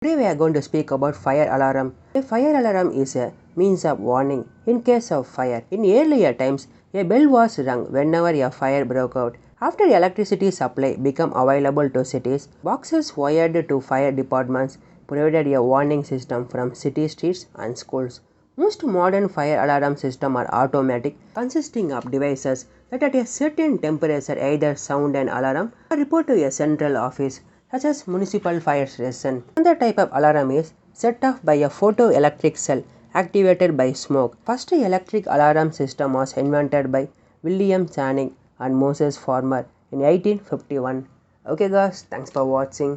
Today we are going to speak about fire alarm. A fire alarm is a means of warning in case of fire. In earlier times, a bell was rung whenever a fire broke out. After electricity supply became available to cities, boxes wired to fire departments provided a warning system from city streets and schools. Most modern fire alarm systems are automatic, consisting of devices that at a certain temperature either sound an alarm or report to a central office such as municipal fire station. Another type of alarm is set off by a photoelectric cell activated by smoke. First electric alarm system was invented by William Channing and Moses Farmer in 1851. Okay guys, thanks for watching.